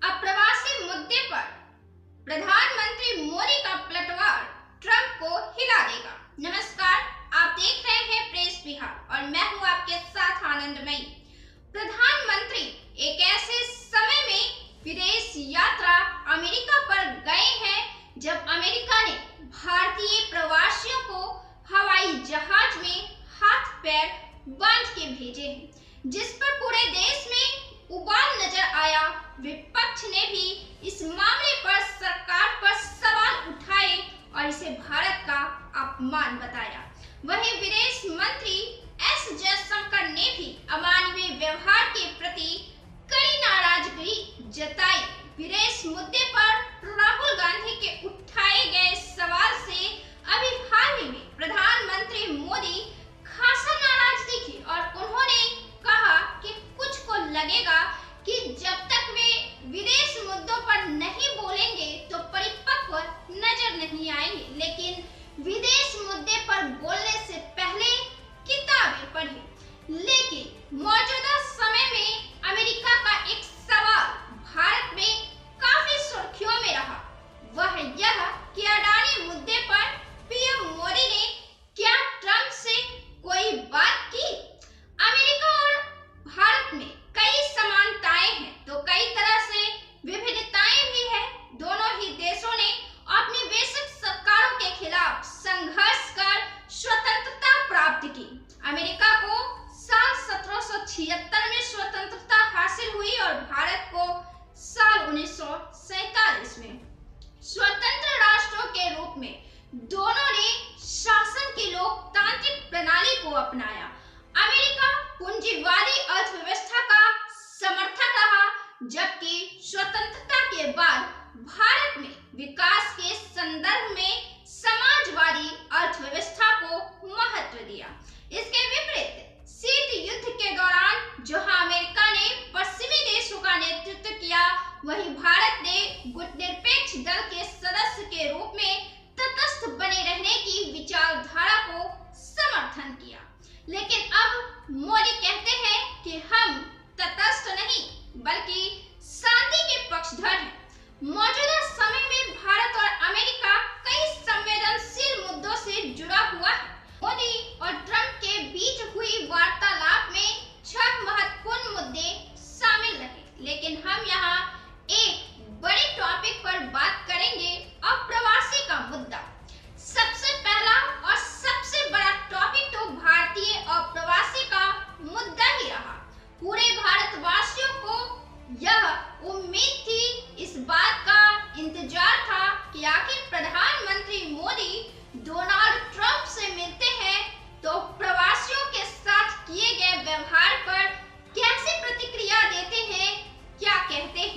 अप्रवासी मुद्दे पर प्रधानमंत्री मोदी का पलटवार ट्रंप को हिला देगा। नमस्कार, आप देख रहे हैं प्रेस बिहार और मैं हूं आपके साथ आनंदमयी। प्रधानमंत्री एक ऐसे समय में विदेश यात्रा अमेरिका पर गए हैं जब अमेरिका ने भारतीय प्रवासियों को हवाई जहाज में हाथ पैर बांध के भेजे हैं, जिस पर पूरे देश में उबाल नजर आया। विपक्ष ने भी इस मामले पर सरकार पर सवाल उठाए और इसे भारत का अपमान बताया। वहीं विदेश मंत्री एस जयशंकर ने भी अमानवीय व्यवहार के प्रति कड़ी नाराजगी जताई। विदेश मुद्दे पर राहुल गांधी के उठाए गए सवाल से अभी हाल ही में प्रधानमंत्री मोदी खासा नाराज दिखे और उन्होंने कहा कि कुछ को लगेगा कि जब तक वे विदेश मुद्दों पर नहीं बोलेंगे तो परिपक्व नजर नहीं आएंगे, लेकिन विदेश मुद्दे पर बोलने से पहले किताबें पढ़ें। लेकिन मौजूदा समय में अमेरिका का एक सवाल भारत में काफी सुर्खियों में रहा। वह यह कि अडानी मुद्दे पर पीएम मोदी ने क्या ट्रंप से कोई बात की? अमेरिका और भारत में कई समानताएं हैं तो कई तरह से विभिन्नताएं भी हैं। दोनों ही देशों ने अपनी वैश्विक सरकारों के खिलाफ संघर्ष कर स्वतंत्रता प्राप्त की। अमेरिका को साल 1776 में स्वतंत्रता हासिल हुई और भारत को साल 1947 में। स्वतंत्र राष्ट्रों के रूप में दोनों ने शासन की लोकतांत्रिक प्रणाली को अपनाया। अमेरिका पूंजीवादी अर्थव्यवस्था का समर्थक रहा, जबकि स्वतंत्रता के बाद भारत में विकास के संदर्भ में समाजवादी अर्थव्यवस्था को महत्व दिया। इसके विपरीत शीत युद्ध के दौरान जहां अमेरिका ने पश्चिमी देशों का नेतृत्व किया, वहीं भारत ने गुटनिरपेक्ष दल के सदस्य के रूप में तटस्थ बने रहने की विचारधारा को समर्थन किया। लेकिन अब मोदी कहते हैं कि हम तटस्थ नहीं बल्कि शांति के पक्षधर हैं। मौजूदा समय में भारत और अमेरिका कई संवेदनशील मुद्दों से जुड़ा हुआ है। मोदी और ट्रंप के बीच हुई वार्तालाप में 6 महत्वपूर्ण मुद्दे शामिल रहे, लेकिन हम यहाँ एक बड़े टॉपिक पर बात करेंगे, अप्रवासी का मुद्दा। सबसे पहला और सबसे बड़ा टॉपिक तो भारतीय अप्रवासी का मुद्दा ही रहा। पूरे भारतवासियों को यह उम्मीद थी, इस बात का इंतजार था कि आखिर प्रधानमंत्री मोदी डोनाल्ड ट्रंप से मिलते हैं तो प्रवासियों के साथ किए गए व्यवहार पर कैसे प्रतिक्रिया देते हैं, क्या कहते हैं।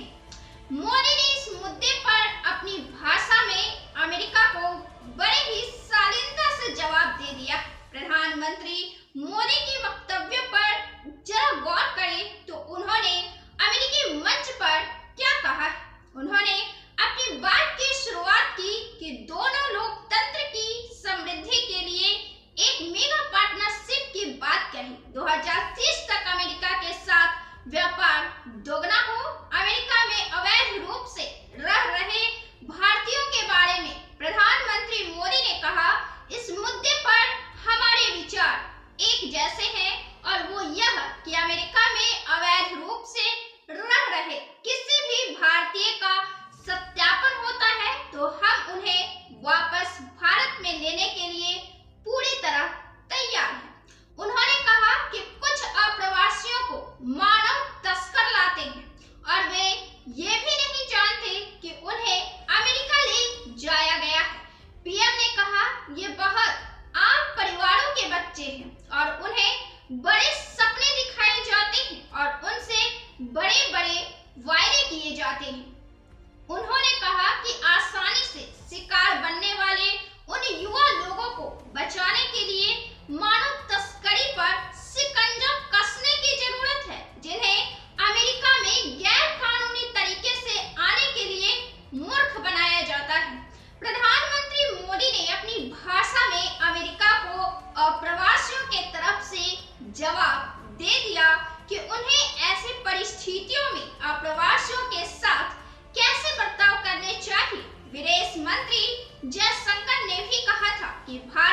परिस्थितियों में अप्रवासियों के साथ कैसे बर्ताव करने चाहिए। विदेश मंत्री जयशंकर ने भी कहा था कि भारत